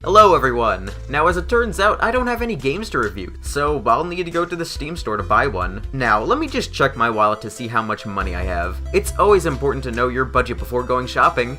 Hello everyone! Now as it turns out, I don't have any games to review, so I'll need to go to the Steam store to buy one. Now, let me just check my wallet to see how much money I have. It's always important to know your budget before going shopping.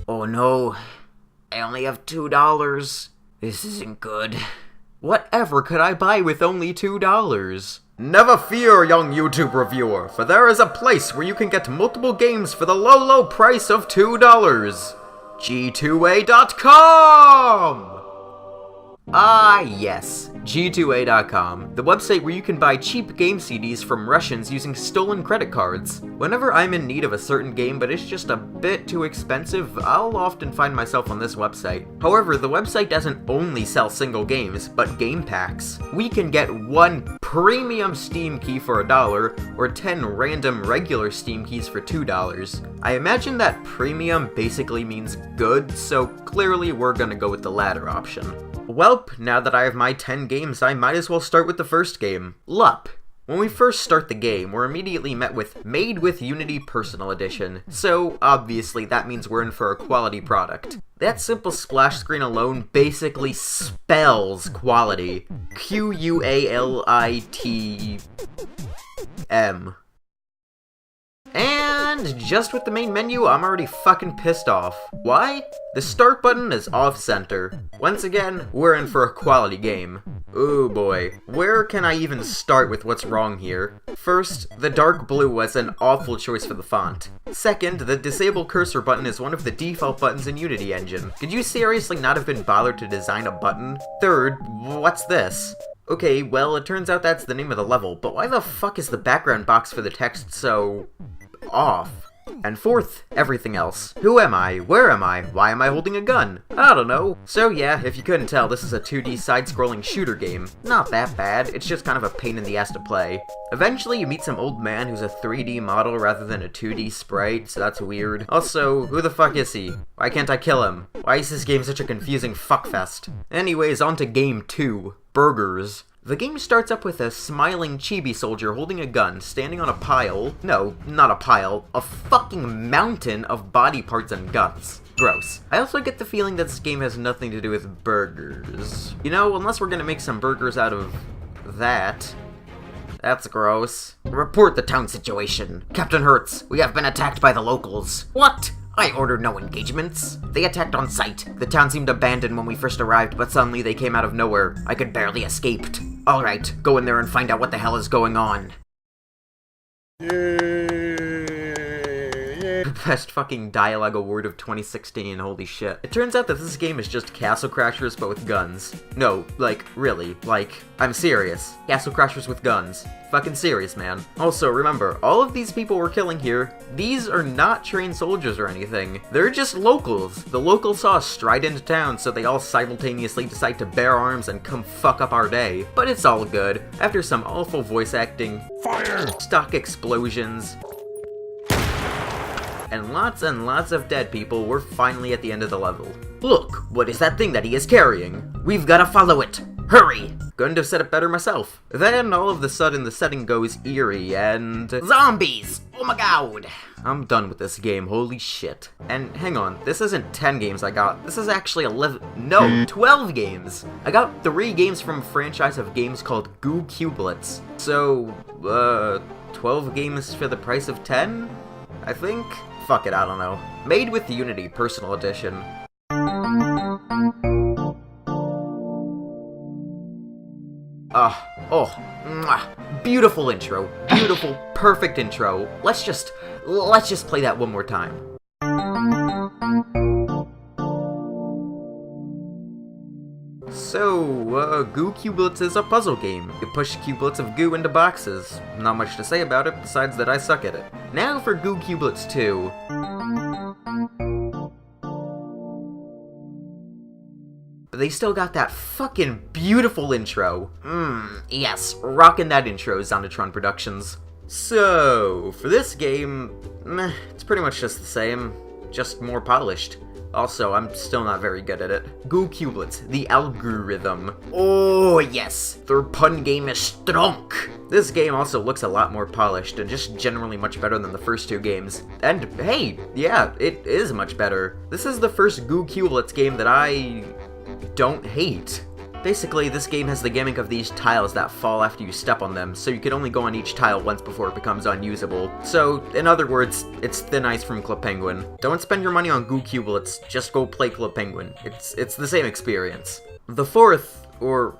Oh no, I only have $2. This isn't good. Whatever could I buy with only $2? Never fear, young YouTube reviewer, for there is a place where you can get multiple games for the low price of $2. G2A.com! Ah, yes, G2A.com, the website where you can buy cheap game CDs from Russians using stolen credit cards. Whenever I'm in need of a certain game but it's just a bit too expensive, I'll often find myself on this website. However, the website doesn't only sell single games, but game packs. We can get one premium Steam key for $1, or 10 random regular Steam keys for $2. I imagine that premium basically means good, so clearly we're gonna go with the latter option. Welp, now that I have my 10 games, I might as well start with the first game, LUP. When we first start the game, we're immediately met with Made with Unity Personal Edition, so obviously that means we're in for a quality product. That simple splash screen alone basically spells quality. Q-U-A-L-I-T-M. And just with the main menu, I'm already fucking pissed off. Why? The start button is off-center. Once again, we're in for a quality game. Ooh boy, where can I even start with what's wrong here? First, the dark blue was an awful choice for the font. Second, the disable cursor button is one of the default buttons in Unity Engine. Could you seriously not have been bothered to design a button? Third, what's this? Okay, well, it turns out that's the name of the level, but why the fuck is the background box for the text so off? And fourth, everything else. Who am I? Where am I? Why am I holding a gun? I don't know. So yeah, if you couldn't tell, this is a 2D side-scrolling shooter game. Not that bad, it's just kind of a pain in the ass to play. Eventually you meet some old man who's a 3D model rather than a 2D sprite, so that's weird. Also, who the fuck is he? Why can't I kill him? Why is this game such a confusing fuckfest? Anyways, on to game 2, Burgers. The game starts up with a smiling chibi soldier holding a gun, standing on a pile. No, not a pile. A fucking mountain of body parts and guts. Gross. I also get the feeling that this game has nothing to do with burgers. You know, unless we're gonna make some burgers out of that. That's gross. Report the town situation. Captain Hertz, we have been attacked by the locals. What? I ordered no engagements. They attacked on sight. The town seemed abandoned when we first arrived, but suddenly they came out of nowhere. I could barely escaped. Alright, go in there and find out what the hell is going on. Best fucking dialogue award of 2016, holy shit. It turns out that this game is just Castle Crashers but with guns. No, like, really, like, I'm serious. Castle Crashers with guns. Fucking serious, man. Also, remember, all of these people we're killing here, these are not trained soldiers or anything. They're just locals. The locals saw us stride into town, so they all simultaneously decide to bear arms and come fuck up our day. But it's all good. After some awful voice acting, fire, stock explosions, and lots of dead people, we're finally at the end of the level. Look, what is that thing that he is carrying? We've gotta follow it. Hurry! Couldn't have said it better myself. Then, all of a sudden, the setting goes eerie and zombies! Oh my god! I'm done with this game, holy shit. And hang on, this isn't 10 games I got, this is actually 12 games! I got 3 games from a franchise of games called Goo Cublets. So, 12 games for the price of 10? I think? Fuck it, I don't know. Made with Unity Personal Edition. Beautiful intro. Beautiful, perfect intro. Let's just play that one more time. So, Goo Cublets is a puzzle game. You push cublets of goo into boxes. Not much to say about it, besides that I suck at it. Now for Goo Cublets 2. But they still got that fucking beautiful intro. Yes, rockin' that intro, Zonatron Productions. So, for this game, it's pretty much just the same, just more polished. Also, I'm still not very good at it. Goo Cublets, the algorithm. Oh, yes, their pun game is strong. This game also looks a lot more polished and just generally much better than the first two games. And hey, yeah, it is much better. This is the first Goo Cublets game that I don't hate. Basically, this game has the gimmick of these tiles that fall after you step on them, so you can only go on each tile once before it becomes unusable. So, in other words, it's thin ice from Club Penguin. Don't spend your money on Goo Cublets, just go play Club Penguin. It's the same experience. The fourth, or,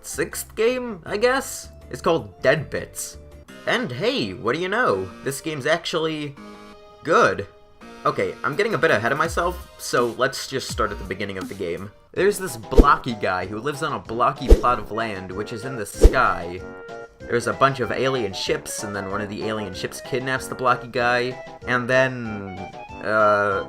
sixth game, I guess, is called Dead Bits. And hey, what do you know? This game's actually good. Okay, I'm getting a bit ahead of myself, so let's just start at the beginning of the game. There's this blocky guy who lives on a blocky plot of land, which is in the sky. There's a bunch of alien ships, and then one of the alien ships kidnaps the blocky guy, and then,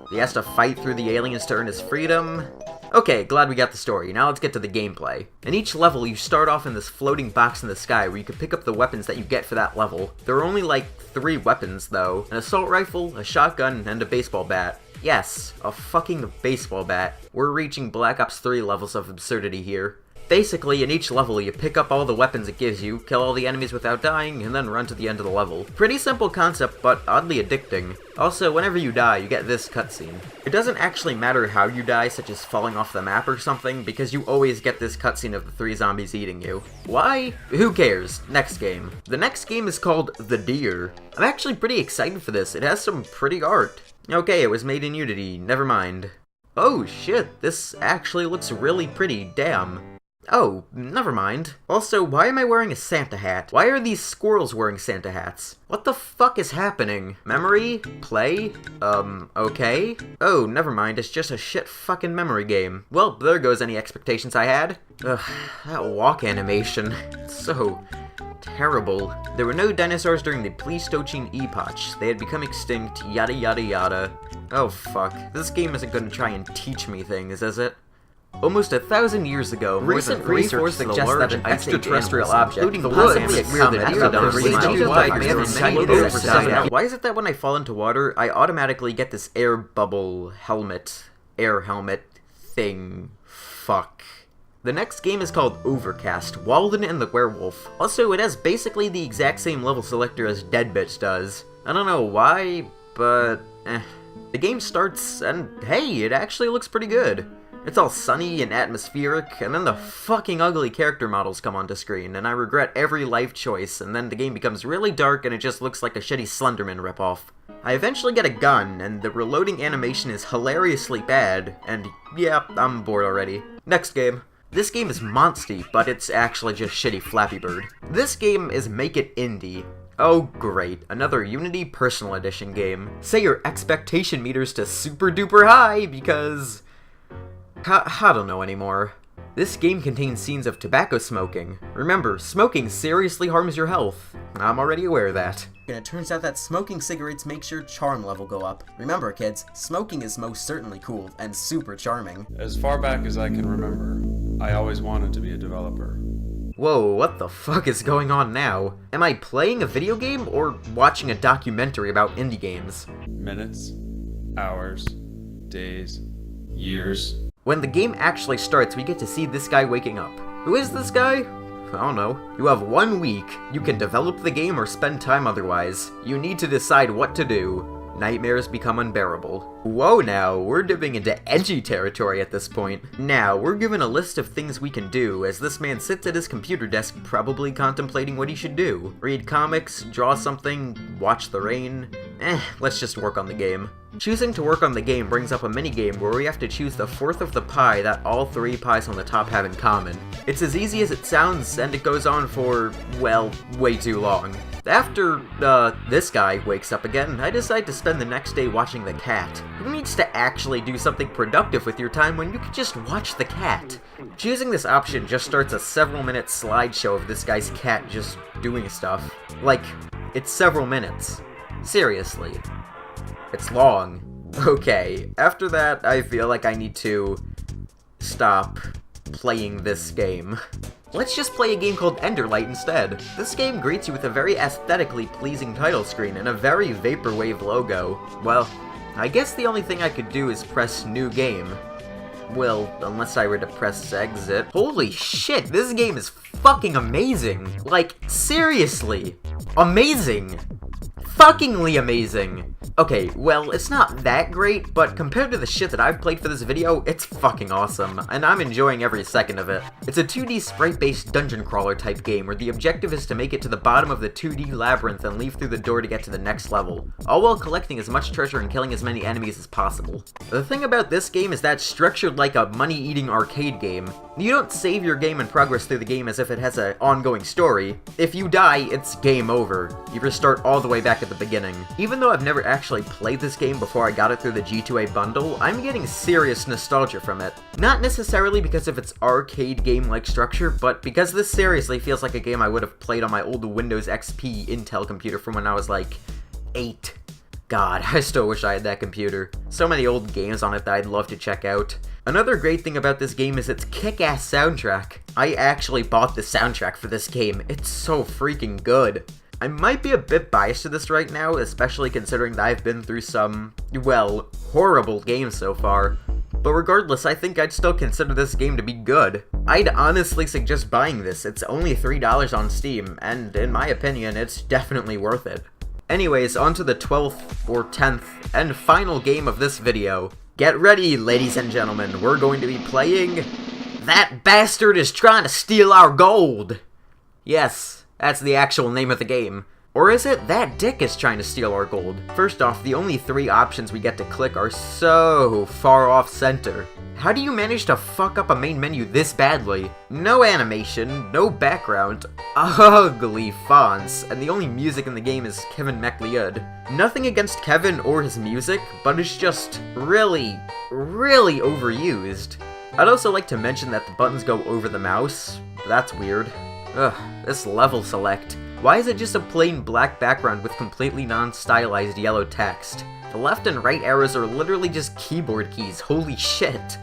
he has to fight through the aliens to earn his freedom. Okay, glad we got the story. Now let's get to the gameplay. In each level, you start off in this floating box in the sky where you can pick up the weapons that you get for that level. There are only like 3 weapons though. An assault rifle, a shotgun, and a baseball bat. Yes, a fucking baseball bat. We're reaching Black Ops 3 levels of absurdity here. Basically, in each level, you pick up all the weapons it gives you, kill all the enemies without dying, and then run to the end of the level. Pretty simple concept, but oddly addicting. Also, whenever you die, you get this cutscene. It doesn't actually matter how you die, such as falling off the map or something, because you always get this cutscene of the 3 zombies eating you. Why? Who cares? Next game. The next game is called The Deer. I'm actually pretty excited for this. It has some pretty art. Okay, it was made in Unity. Never mind. Oh shit, this actually looks really pretty. Damn. Oh, never mind. Also, why am I wearing a Santa hat? Why are these squirrels wearing Santa hats? What the fuck is happening? Memory? Play? Okay? Oh, never mind, it's just a shit fucking memory game. Well, there goes any expectations I had. Ugh, that walk animation. It's so terrible. There were no dinosaurs during the Pleistocene epoch. They had become extinct, yada yada yada. Oh fuck, this game isn't gonna try and teach me things, is it? Almost 1,000 years ago, recent research suggests that an extraterrestrial object, including possibly a comet, Why is it that when I fall into water, I automatically get this air helmet thing? Fuck. The next game is called Overcast, Walden and the Werewolf. Also, it has basically the exact same level selector as Dead Bits does. I don't know why, but The game starts, and hey, it actually looks pretty good. It's all sunny and atmospheric, and then the fucking ugly character models come onto screen, and I regret every life choice, and then the game becomes really dark and it just looks like a shitty Slenderman ripoff. I eventually get a gun, and the reloading animation is hilariously bad, and yeah, I'm bored already. Next game. This game is Monsty, but it's actually just shitty Flappy Bird. This game is Make It Indie. Oh great, another Unity Personal Edition game. Set your expectation meters to super duper high, because I don't know anymore. This game contains scenes of tobacco smoking. Remember, smoking seriously harms your health. I'm already aware of that. And it turns out that smoking cigarettes makes your charm level go up. Remember kids, smoking is most certainly cool and super charming. As far back as I can remember, I always wanted to be a developer. Whoa, what the fuck is going on now? Am I playing a video game or watching a documentary about indie games? Minutes, hours, days, years. When the game actually starts, we get to see this guy waking up. Who is this guy? I don't know. You have 1 week. You can develop the game or spend time otherwise. You need to decide what to do. Nightmares become unbearable. Whoa now, we're dipping into edgy territory at this point. Now, we're given a list of things we can do as this man sits at his computer desk probably contemplating what he should do. Read comics, draw something, watch the rain. Let's just work on the game. Choosing to work on the game brings up a minigame where we have to choose the fourth of the pie that all 3 pies on the top have in common. It's as easy as it sounds, and it goes on for, well, way too long. After, this guy wakes up again, I decide to spend the next day watching the cat. Who needs to actually do something productive with your time when you can just watch the cat? Choosing this option just starts a several-minute slideshow of this guy's cat just doing stuff. Like, it's several minutes. Seriously. It's long. Okay, after that, I feel like I need to stop playing this game. Let's just play a game called Endorlight instead. This game greets you with a very aesthetically pleasing title screen and a very vaporwave logo. Well, I guess the only thing I could do is press new game. Well, unless I were to press exit. Holy shit, this game is fucking amazing! Like, seriously! Amazing! Fuckingly amazing! Okay, well, it's not that great, but compared to the shit that I've played for this video, it's fucking awesome, and I'm enjoying every second of it. It's a 2D sprite-based dungeon crawler type game where the objective is to make it to the bottom of the 2D labyrinth and leave through the door to get to the next level, all while collecting as much treasure and killing as many enemies as possible. The thing about this game is that it's structured like a money-eating arcade game. You don't save your game and progress through the game as if it has an ongoing story. If you die, it's game over. You restart all the way back at the beginning. Even though I've never actually played this game before I got it through the G2A bundle, I'm getting serious nostalgia from it. Not necessarily because of its arcade game-like structure, but because this seriously feels like a game I would have played on my old Windows XP Intel computer from when I was like 8. God, I still wish I had that computer. So many old games on it that I'd love to check out. Another great thing about this game is its kick-ass soundtrack. I actually bought the soundtrack for this game. It's so freaking good. I might be a bit biased to this right now, especially considering that I've been through some, well, horrible games so far. But regardless, I think I'd still consider this game to be good. I'd honestly suggest buying this. It's only $3 on Steam, and in my opinion, it's definitely worth it. Anyways, on to the 12th, or 10th, and final game of this video. Get ready, ladies and gentlemen, we're going to be playing... That bastard is trying to steal our gold! Yes, that's the actual name of the game. Or is it That Dick is trying to steal our gold? First off, the only 3 options we get to click are so far off center. How do you manage to fuck up a main menu this badly? No animation, no background, ugly fonts, and the only music in the game is Kevin Macleod. Nothing against Kevin or his music, but it's just really, really overused. I'd also like to mention that the buttons go over the mouse. That's weird. Ugh, this level select. Why is it just a plain black background with completely non-stylized yellow text? The left and right arrows are literally just keyboard keys, holy shit.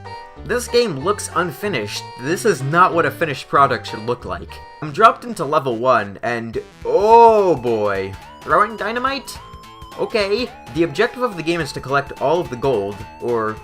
This game looks unfinished. This is not what a finished product should look like. I'm dropped into level 1, and oh boy. Throwing dynamite? Okay. The objective of the game is to collect all of the gold, or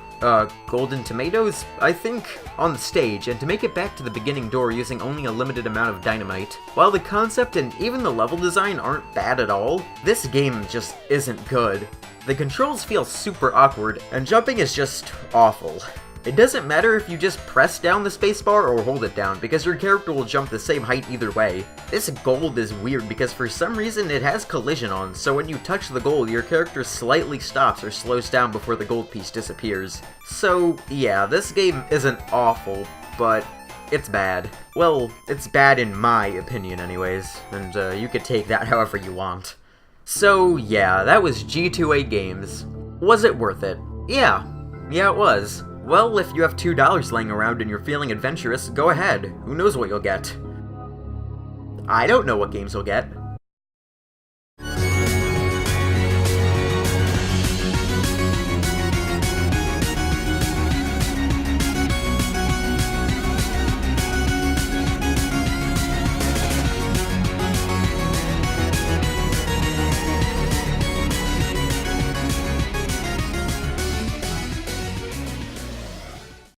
golden tomatoes, I think, on the stage, and to make it back to the beginning door using only a limited amount of dynamite. While the concept and even the level design aren't bad at all, this game just isn't good. The controls feel super awkward, and jumping is just awful. It doesn't matter if you just press down the spacebar or hold it down, because your character will jump the same height either way. This gold is weird because for some reason it has collision on, so when you touch the gold, your character slightly stops or slows down before the gold piece disappears. So yeah, this game isn't awful, but it's bad. Well, it's bad in my opinion anyways, and you could take that however you want. So yeah, that was G2A Games. Was it worth it? Yeah it was. Well, if you have $2 laying around and you're feeling adventurous, go ahead. Who knows what you'll get? I don't know what games you'll get.